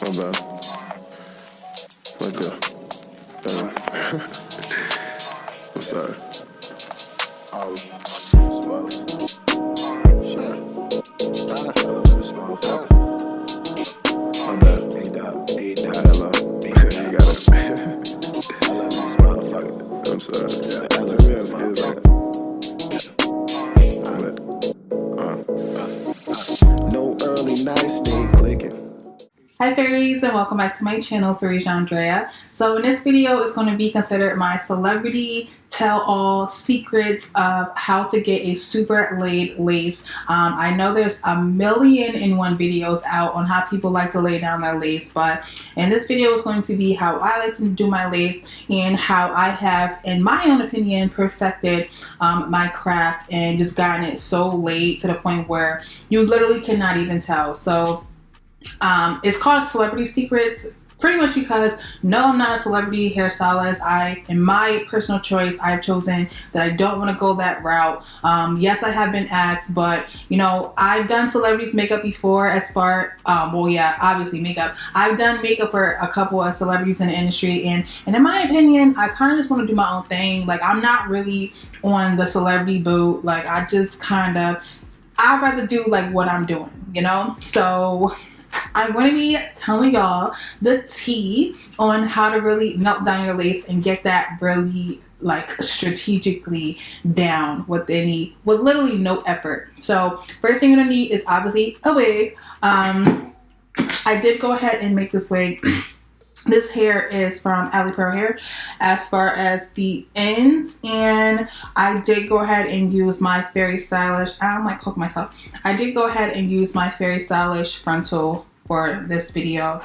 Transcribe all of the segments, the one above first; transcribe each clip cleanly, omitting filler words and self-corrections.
My bad. Like I'm sorry. My bad. He died. Hello. You got it. I love you, motherfucker. I'm sorry. I love you. No early nights, stay clicking. Hi fairies, and welcome back to my channel, Cerise Andrea. So in this video is going to be considered my celebrity tell-all secrets of how to get a super laid lace. I know there's a million and one videos out on how people like to lay down their lace, but in this video is going to be how I like to do my lace and how I have, in my own opinion, perfected my craft and just gotten it so laid to the point where you literally cannot even tell. So it's called Celebrity Secrets pretty much because no, I'm not a celebrity hairstylist. In my personal choice, I've chosen that I don't want to go that route. Yes, I have been asked, but you know, I've done celebrities makeup before as far, well, yeah, obviously makeup. I've done makeup for a couple of celebrities in the industry, and in my opinion, I kind of just want to do my own thing. Like, I'm not really on the celebrity boot. Like, I just kind of, I'd rather do like what I'm doing, you know? So I'm going to be telling y'all the tea on how to really melt down your lace and get that really like strategically down with literally no effort. So first thing you're going to need is obviously a wig. I did go ahead and make this wig. This hair is from Alipearl Hair as far as the ends, and I did go ahead and use my Very Stylish, I might poke myself. I did go ahead and use my Very Stylish frontal for this video,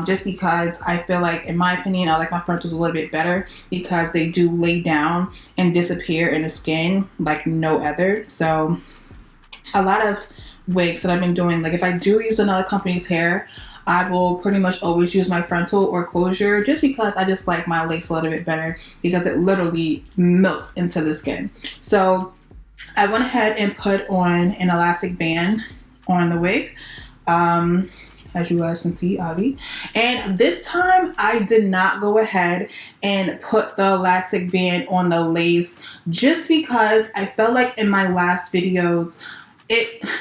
just because I feel like, in my opinion, I like my frontals a little bit better because they do lay down and disappear in the skin like no other. So a lot of wigs that I've been doing, like if I do use another company's hair, I will pretty much always use my frontal or closure just because I just like my lace a little bit better because it literally melts into the skin. So I went ahead and put on an elastic band on the wig, as you guys can see, Avi. And this time I did not go ahead and put the elastic band on the lace just because I felt like in my last videos,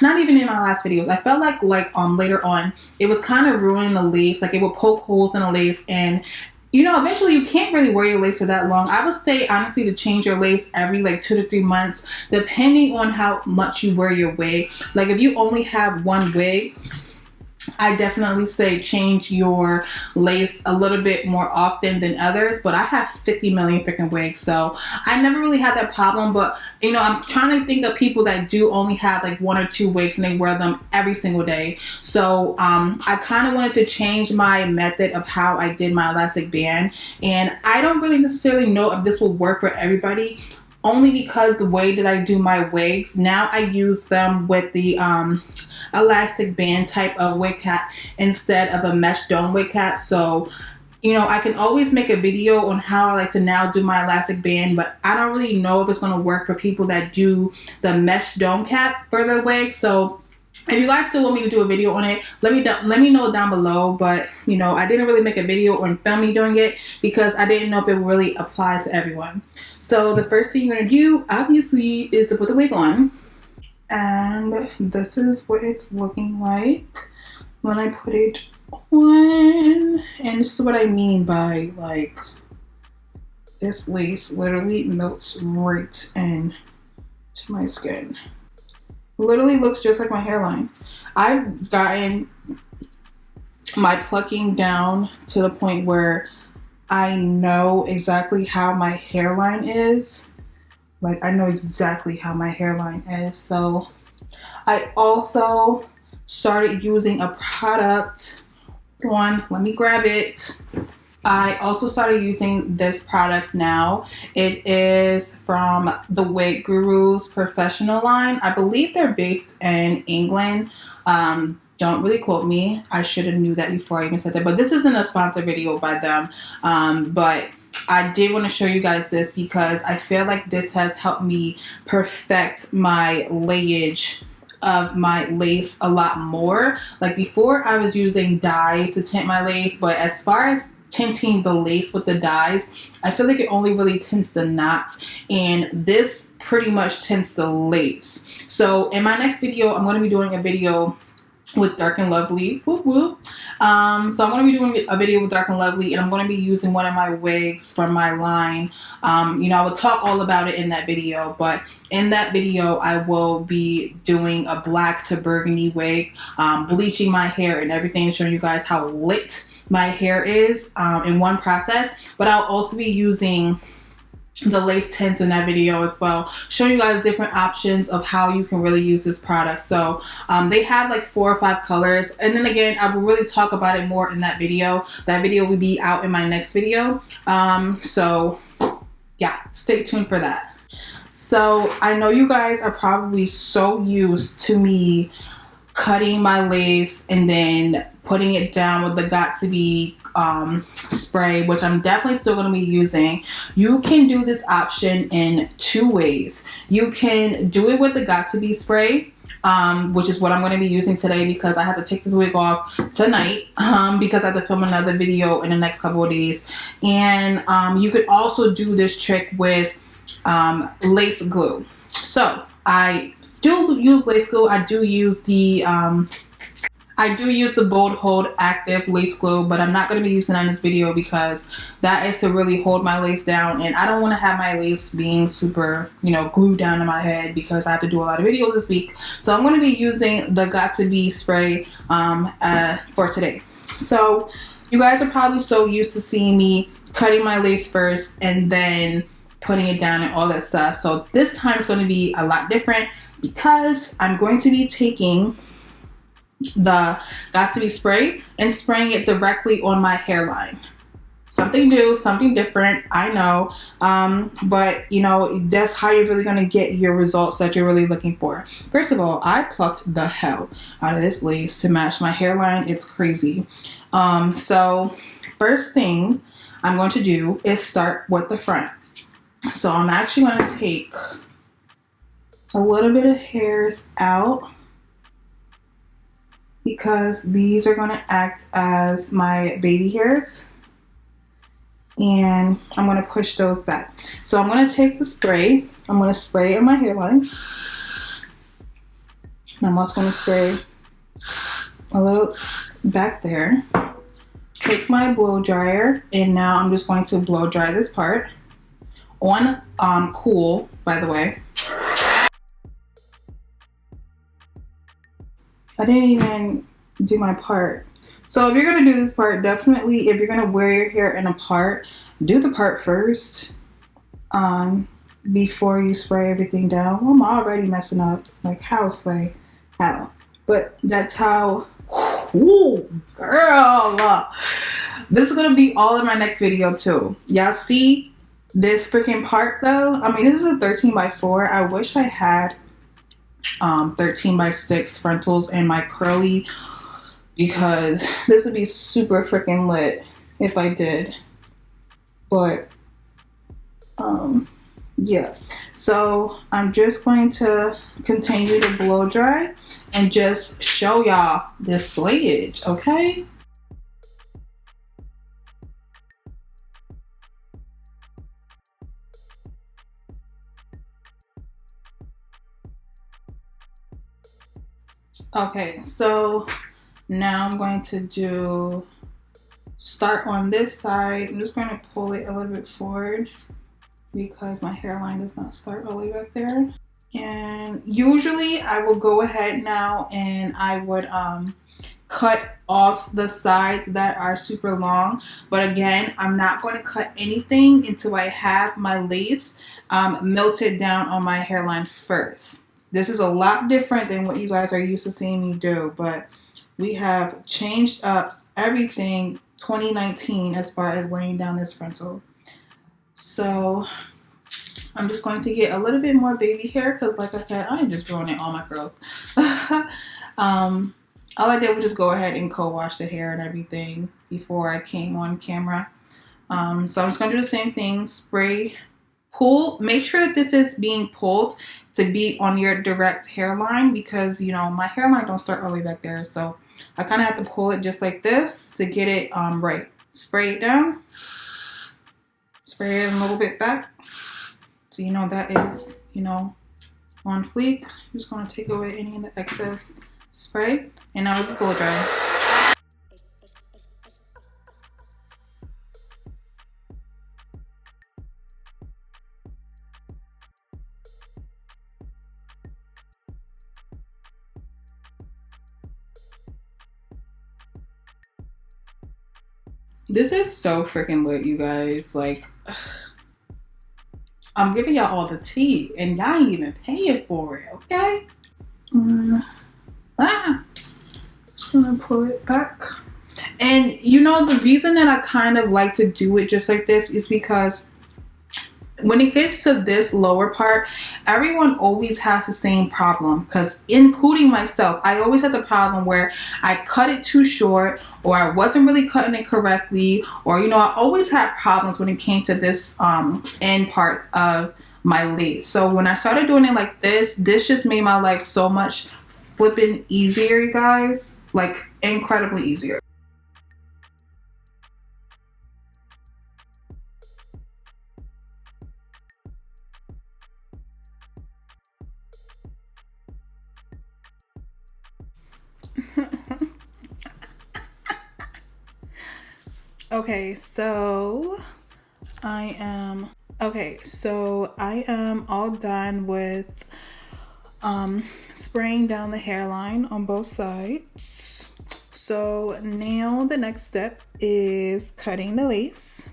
not even in my last videos, I felt like later on it was kind of ruining the lace. Like, it would poke holes in the lace, and you know, eventually you can't really wear your lace for that long. I would say honestly to change your lace every like 2 to 3 months, depending on how much you wear your wig. Like, if you only have one wig, I definitely say change your lace a little bit more often than others, but I have 50 million freaking wigs, so I never really had that problem. But you know, I'm trying to think of people that do only have like 1 or 2 wigs and they wear them every single day. So I kind of wanted to change my method of how I did my elastic band, and I don't really necessarily know if this will work for everybody, only because the way that I do my wigs now, I use them with the elastic band type of wig cap instead of a mesh dome wig cap. So you know, I can always make a video on how I like to now do my elastic band, but I don't really know if it's going to work for people that do the mesh dome cap for their wig. So if you guys still want me to do a video on it, let me know down below. But you know, I didn't really make a video on filming doing it because I didn't know if it really applied to everyone. So the first thing you're going to do obviously is to put the wig on. And this is what it's looking like when I put it on. And this is what I mean by, like, this lace literally melts right into my skin. Literally looks just like my hairline. I've gotten my plucking down to the point where I know exactly how my hairline is. Like, I know exactly how my hairline is. So I also started using a product. Let me grab it. I also started using this product now. It is from the Wig Guru's professional line. I believe they're based in England. Don't really quote me. I should have knew that before I even said that. But this isn't a sponsored video by them. But I did want to show you guys this because I feel like this has helped me perfect my layage of my lace a lot more. Like before, I was using dyes to tint my lace, but as far as tinting the lace with the dyes, I feel like it only really tints the knots, and this pretty much tints the lace. So in my next video, I'm going to be doing a video with Dark and Lovely. Whoop whoop. So I'm going to be doing a video with Dark and Lovely, and I'm going to be using one of my wigs from my line. You know, I will talk all about it in that video, but in that video, I will be doing a black to burgundy wig, bleaching my hair and everything, showing you guys how lit my hair is in one process. But I'll also be using the lace tints in that video as well, showing you guys different options of how you can really use this product. So they have like 4 or 5 colors, and then again, I will really talk about it more in that video. That video will be out in my next video. So yeah, stay tuned for that. So I know you guys are probably so used to me cutting my lace and then putting it down with the Got To Be spray, which I'm definitely still going to be using. You can do this option in 2 ways. You can do it with the Got To Be spray, which is what I'm going to be using today because I have to take this wig off tonight because I have to film another video in the next couple of days. And you could also do this trick with lace glue. So I do use lace glue. I do use the Bold Hold Active Lace Glue, but I'm not going to be using that in this video because that is to really hold my lace down, and I don't want to have my lace being super, you know, glued down to my head because I have to do a lot of videos this week. So I'm going to be using the Got To Be spray for today. So you guys are probably so used to seeing me cutting my lace first and then putting it down and all that stuff. So this time it's going to be a lot different because I'm going to be taking the Got To Be spray and spraying it directly on my hairline. Something new, something different, I know, but you know, that's how you're really going to get your results that you're really looking for. First of all, I plucked the hell out of this lace to match my hairline. It's crazy. So first thing I'm going to do is start with the front. So I'm actually going to take a little bit of hairs out because these are going to act as my baby hairs, and I'm going to push those back. So I'm going to take the spray. I'm going to spray in my hairline. I'm also going to spray a little back there. Take my blow dryer, and now I'm just going to blow dry this part on cool, by the way. I didn't even do my part. So if you're going to do this part, definitely, if you're going to wear your hair in a part, do the part first before you spray everything down. Well, I'm already messing up. Like, how spray? How? But that's how. Ooh, girl. This is going to be all in my next video too. Y'all see this freaking part though? I mean, this is a 13x4. I wish I had 13x6 frontals and my curly, because this would be super freaking lit if I did. But yeah, so I'm just going to continue to blow dry and just show y'all this slayage, okay? Okay, so now I'm going to start on this side. I'm just going to pull it a little bit forward because my hairline does not start all the way back there. And usually I will go ahead now and I would cut off the sides that are super long. But again, I'm not going to cut anything until I have my lace melted down on my hairline first. This is a lot different than what you guys are used to seeing me do, but we have changed up everything 2019 as far as laying down this frontal. So I'm just going to get a little bit more baby hair because, like I said, I'm just growing it all my curls. All I did was just go ahead and co-wash the hair and everything before I came on camera. So I'm just going to do the same thing, spray pull, make sure this is being pulled to be on your direct hairline, because you know my hairline don't start all the way back there, so I kind of have to pull it just like this to get it right. Spray it down, spray it a little bit back, so you know that is, you know, on fleek. I'm just going to take away any of the excess spray, and now we can blow dry. This is so freaking lit, you guys. Like, I'm giving y'all all the tea, and y'all ain't even paying for it, okay? Just gonna pull it back. And you know, the reason that I kind of like to do it just like this is because when it gets to this lower part, everyone always has the same problem, because including myself, I always had the problem where I cut it too short, or I wasn't really cutting it correctly, or you know, I always had problems when it came to this end part of my lace. So when I started doing it like this just made my life so much flipping easier, you guys, like incredibly easier. Okay, so I am all done with spraying down the hairline on both sides. So now the next step is cutting the lace.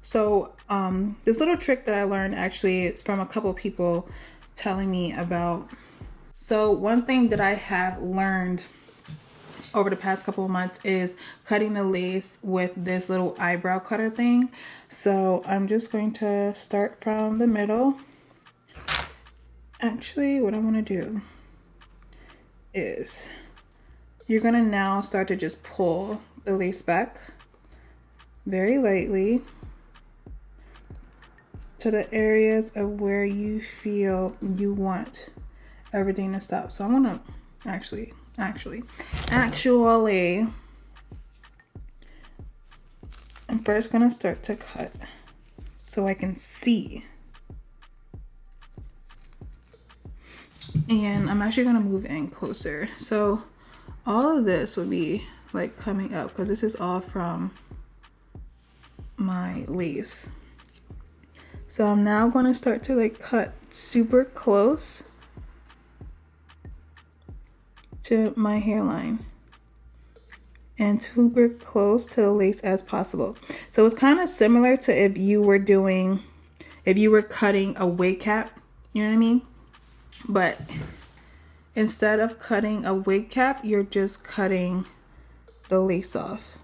So this little trick that I learned actually is from a couple people telling me about. So one thing that I have learned over the past couple of months is cutting the lace with this little eyebrow cutter thing. So I'm just going to start from the middle. Actually, what I want to do is you're going to now start to just pull the lace back very lightly to the areas of where you feel you want everything to stop. So I'm going to actually I'm first going to start to cut so I can see. And I'm actually going to move in closer. So all of this will be like coming up, because this is all from my lace. So I'm now going to start to like cut super close to my hairline and super close to the lace as possible. So it's kind of similar to if you were cutting a wig cap, you know what I mean? But instead of cutting a wig cap, you're just cutting the lace off.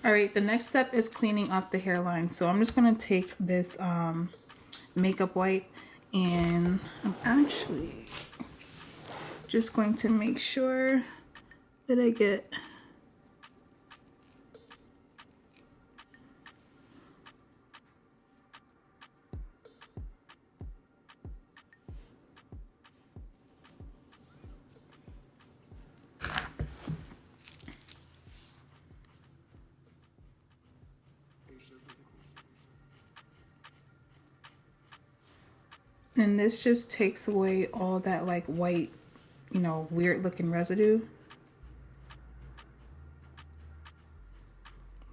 All right, the next step is cleaning off the hairline. So I'm just gonna take this makeup wipe, and I'm actually just going to make sure that I get and this just takes away all that like white, you know, weird looking residue.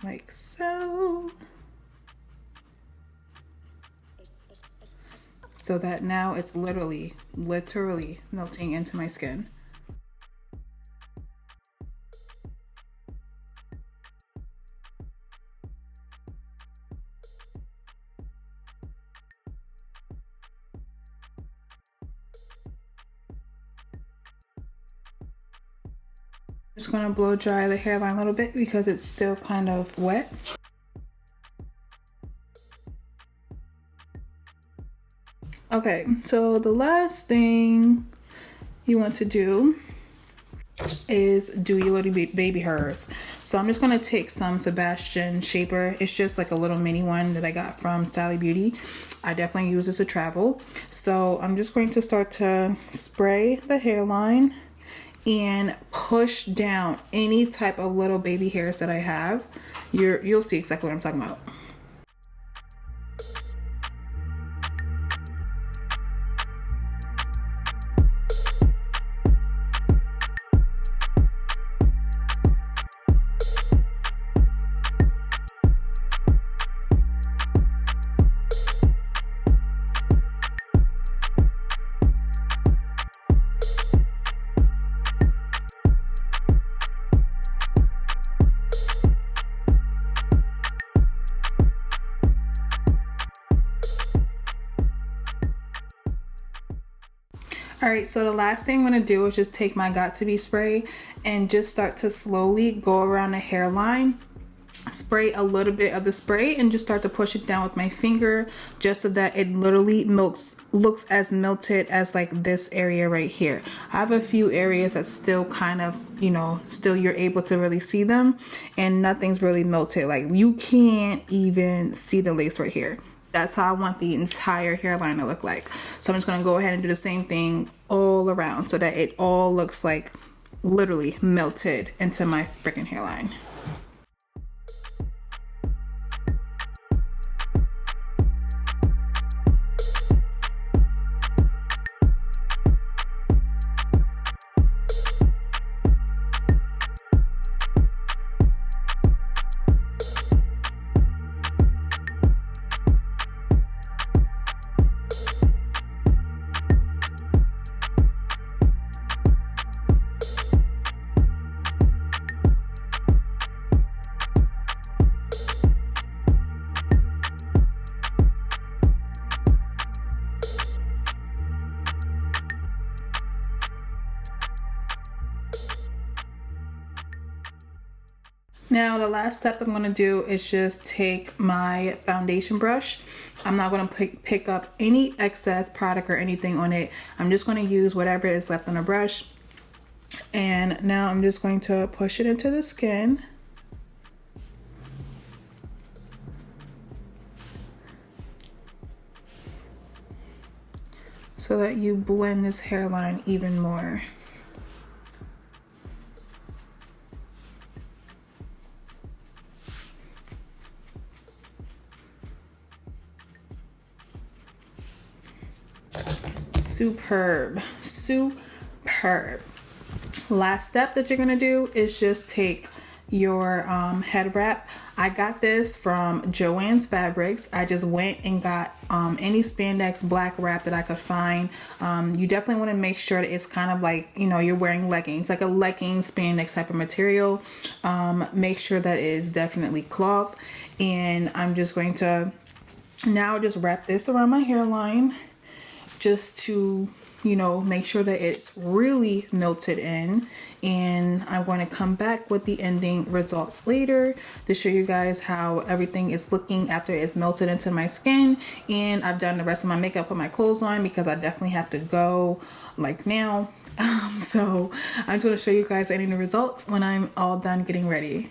Like so. so that now it's literally melting into my skin. Just gonna blow dry the hairline a little bit because it's still kind of wet. Okay, so the last thing you want to do is do your little baby hairs. So I'm just gonna take some Sebastian shaper. It's just like a little mini one that I got from Sally Beauty. I definitely use this to travel. So I'm just going to start to spray the hairline and push down any type of little baby hairs that I have. You'll see exactly what I'm talking about. Alright, so the last thing I'm going to do is just take my Got To Be spray and just start to slowly go around the hairline. Spray a little bit of the spray and just start to push it down with my finger just so that it literally looks as melted as like this area right here. I have a few areas that still kind of, you know, still you're able to really see them and nothing's really melted. Like you can't even see the lace right here. That's how I want the entire hairline to look like. So I'm just going to go ahead and do the same thing all around so that it all looks like literally melted into my freaking hairline. Now the last step I'm going to do is just take my foundation brush. I'm not going to pick up any excess product or anything on it. I'm just going to use whatever is left on the brush. And now I'm just going to push it into the skin. So that you blend this hairline even more. Superb. Last step that you're gonna do is just take your head wrap. I got this from Joann's Fabrics. I just went and got any spandex black wrap that I could find. You definitely want to make sure that it's kind of like, you know, you're wearing leggings, like a legging spandex type of material. Make sure that it is definitely cloth. And I'm just going to now just wrap this around my hairline just to, you know, make sure that it's really melted in. And I'm going to come back with the ending results later to show you guys how everything is looking after it's melted into my skin. And I've done the rest of my makeup, put my clothes on because I definitely have to go like now. So I just want to show you guys any of the results when I'm all done getting ready.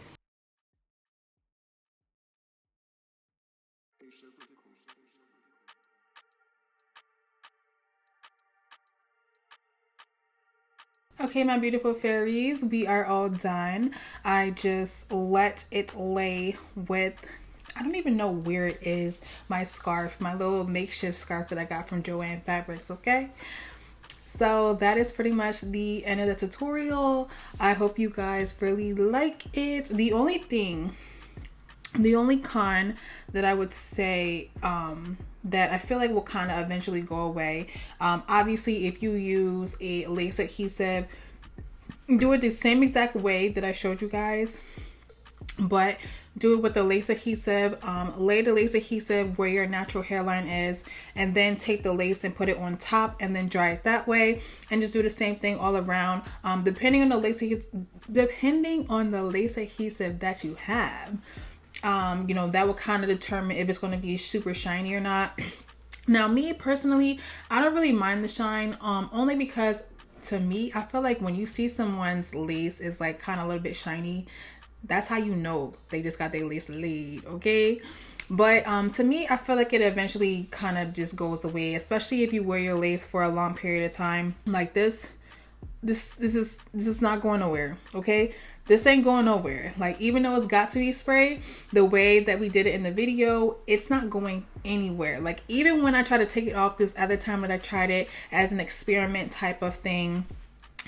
Okay, my beautiful fairies, we are all done. I just let it lay with, I don't even know where it is, my scarf, my little makeshift scarf that I got from Joann Fabrics, okay? So that is pretty much the end of the tutorial. I hope you guys really like it. The only con that I would say that I feel like will kind of eventually go away. Obviously, if you use a lace adhesive, do it the same exact way that I showed you guys, but do it with the lace adhesive. Lay the lace adhesive where your natural hairline is, and then take the lace and put it on top, and then dry it that way, and just do the same thing all around. Depending on the lace adhesive that you have, you know, that will kind of determine if it's going to be super shiny or not. Now, me personally, I don't really mind the shine, only because to me, I feel like when you see someone's lace is like kind of a little bit shiny, that's how you know they just got their lace laid, okay? But to me, I feel like it eventually kind of just goes away, especially if you wear your lace for a long period of time like this. This is not going nowhere, okay? This ain't going nowhere. Like, even though it's got to be sprayed the way that we did it in the video, it's not going anywhere. Like, even when I try to take it off this other time that I tried it as an experiment type of thing,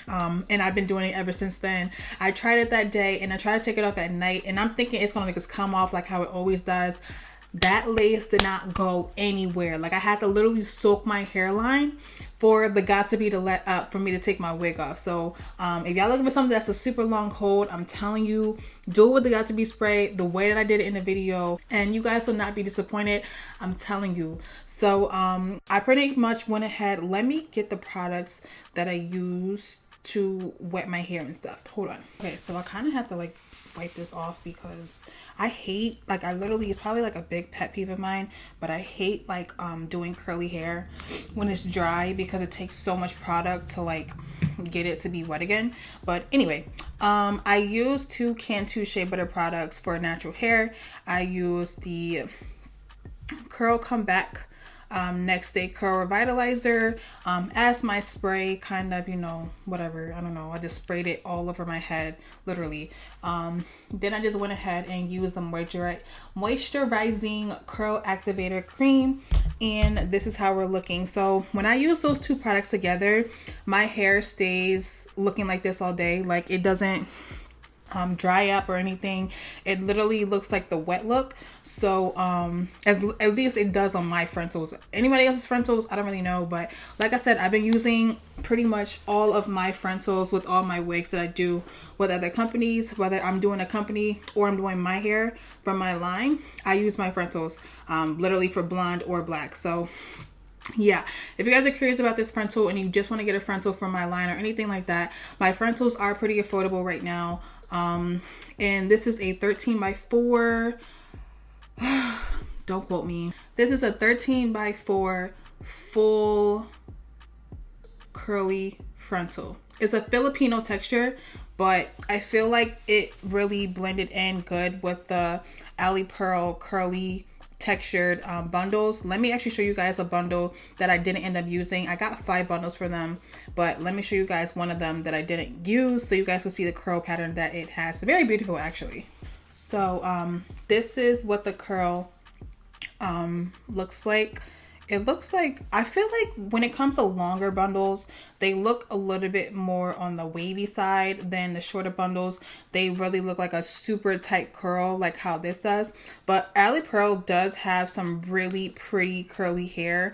and I've been doing it ever since then. I tried it that day and I tried to take it off at night, and I'm thinking it's gonna just come off like how it always does. That lace did not go anywhere. Like, I had to literally soak my hairline for the got to be to let up for me to take my wig off. So if y'all looking for something that's a super long hold, I'm telling you, do it with the got to be spray the way that I did it in the video, and you guys will not be disappointed. I'm telling you. So I pretty much went ahead. Let me get the products that I used to wet my hair and stuff. Hold on. Okay, so I kind of have to like wipe this off because I hate, like, I literally, it's probably like a big pet peeve of mine, but I hate like doing curly hair when it's dry because it takes so much product to like get it to be wet again. But anyway, I use 2 Cantu Shea Butter products for natural hair. I use the Curl Comeback next day curl revitalizer as my spray, kind of, you know, whatever, I don't know, I just sprayed it all over my head, literally. Then I just went ahead and used the moisturizing curl activator cream, and this is how we're looking. So when I use those 2 products together, my hair stays looking like this all day. Like, it doesn't dry up or anything. It literally looks like the wet look. So at least it does on my frontals. Anybody else's frontals, I don't really know, but like I said, I've been using pretty much all of my frontals with all my wigs that I do with other companies. Whether I'm doing a company or I'm doing my hair from my line, I use my frontals literally for blonde or black. So yeah, if you guys are curious about this frontal and you just want to get a frontal from my line or anything like that, my frontals are pretty affordable right now. And this is a 13x4. Don't quote me. This is a 13x4 full curly frontal. It's a Filipino texture, but I feel like it really blended in good with the Alipearl curly textured bundles. Let me actually show you guys a bundle that I didn't end up using. I got 5 bundles for them, but let me show you guys one of them that I didn't use so you guys can see the curl pattern that it has. It's very beautiful, actually. So this is what the curl looks like. It looks like, I feel like when it comes to longer bundles, they look a little bit more on the wavy side than the shorter bundles. They really look like a super tight curl, like how this does. But Alipearl does have some really pretty curly hair.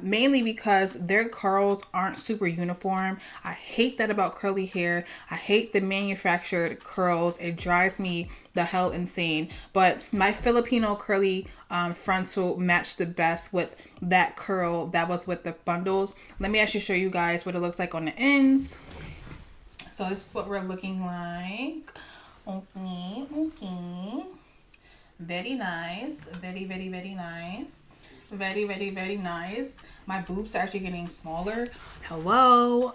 Mainly because their curls aren't super uniform. I hate that about curly hair. I hate the manufactured curls. It drives me the hell insane. But my Filipino curly frontal matched the best with that curl that was with the bundles. Let me actually show you guys what it looks like on the ends. So this is what we're looking like. Okay. Very nice. Very nice. Very nice. My boobs are actually getting smaller. Hello.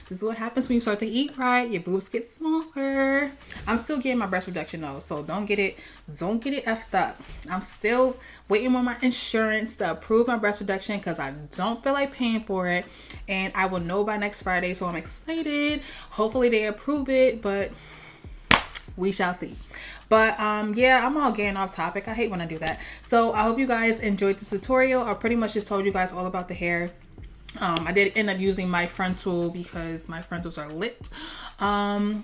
This is what happens when you start to eat right. Your boobs get smaller. I'm still getting my breast reduction though, so don't get it effed up. I'm still waiting on my insurance to approve my breast reduction because I don't feel like paying for it, and I will know by next Friday, so I'm excited. Hopefully they approve it, but we shall see. But yeah, I'm all getting off topic. I hate when I do that. So I hope you guys enjoyed this tutorial. I pretty much just told you guys all about the hair. I did end up using my frontal because my frontals are lit.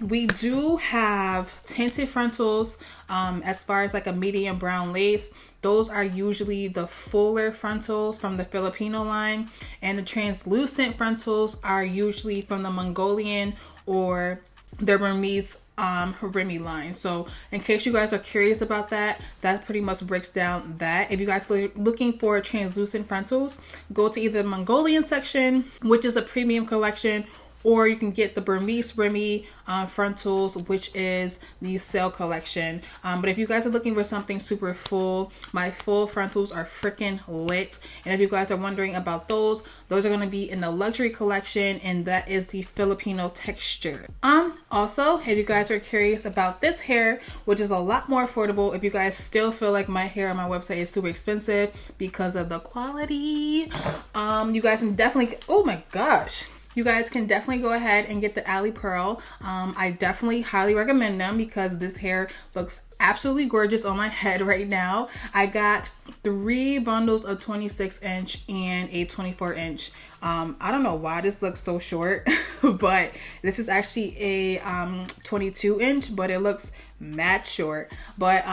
We do have tinted frontals as far as like a medium brown lace. Those are usually the fuller frontals from the Filipino line, and the translucent frontals are usually from the Mongolian or the Burmese Remy line. So in case you guys are curious about that, that pretty much breaks down that. If you guys are looking for translucent frontals, go to either the Mongolian section, which is a premium collection, or you can get the Burmese Remy frontals, which is the sale collection. But if you guys are looking for something super full, my full frontals are freaking lit. And if you guys are wondering about those are going to be in the luxury collection, and that is the Filipino texture. Also, if you guys are curious about this hair, which is a lot more affordable, if you guys still feel like my hair on my website is super expensive because of the quality, you guys can definitely, oh my gosh, you guys can definitely go ahead and get the Alipearl. I definitely highly recommend them because this hair looks absolutely gorgeous on my head right now. I got 3 bundles of 26 inch and a 24 inch. I don't know why this looks so short, but this is actually a 22 inch, but it looks mad short. But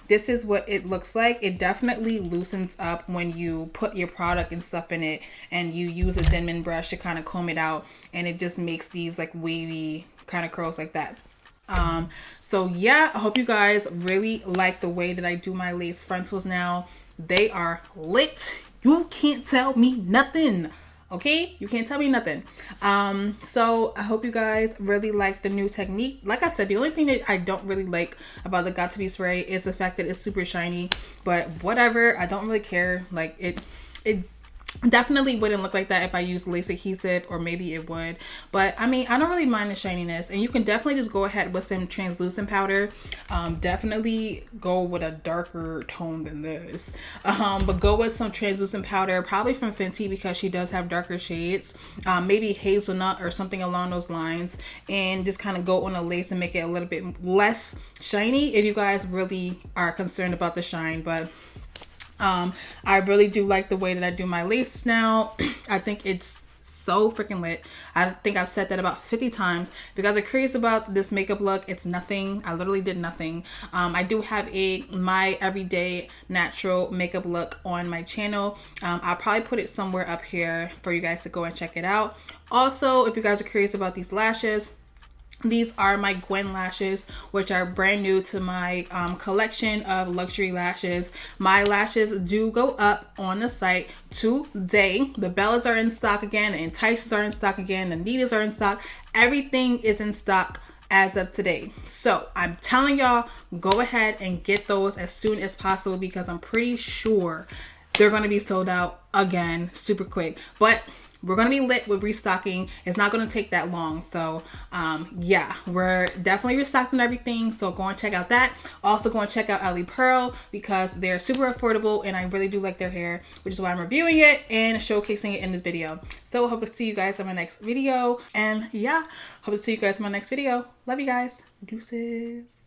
this is what it looks like. It definitely loosens up when you put your product and stuff in it, and you use a Denman brush to kind of comb it out, and it just makes these like wavy kind of curls like that. So yeah, I hope you guys really like the way that I do my lace frontals now. They are lit. You can't tell me nothing. Okay, you can't tell me nothing. So I hope you guys really like the new technique. Like I said, the only thing that I don't really like about the Got2b spray is the fact that it's super shiny, but whatever, I don't really care. Like it definitely wouldn't look like that if I used lace adhesive, or maybe it would, but I mean, I don't really mind the shininess. And you can definitely just go ahead with some translucent powder. Definitely go with a darker tone than this, but go with some translucent powder, probably from Fenty, because she does have darker shades. Maybe hazelnut or something along those lines, and just kind of go on a lace and make it a little bit less shiny if you guys really are concerned about the shine. But I really do like the way that I do my lace now. I think it's so freaking lit. I think I've said that about 50 times. If you guys are curious about this makeup look, it's nothing. I literally did nothing. I do have my everyday natural makeup look on my channel. I'll probably put it somewhere up here for you guys to go and check it out. Also, if you guys are curious about these lashes, these are my Gwen lashes, which are brand new to my collection of luxury lashes. My lashes do go up on the site today. The Bellas are in stock again, the Entices are in stock again, the Nitas are in stock. Everything is in stock as of today. So I'm telling y'all, go ahead and get those as soon as possible, because I'm pretty sure they're going to be sold out again super quick. But we're going to be lit with restocking. It's not going to take that long. So yeah, we're definitely restocking everything. So go and check out that. Also go and check out Alipearl, because they're super affordable and I really do like their hair, which is why I'm reviewing it and showcasing it in this video. So hope to see you guys in my next video. And yeah, hope to see you guys in my next video. Love you guys. Deuces.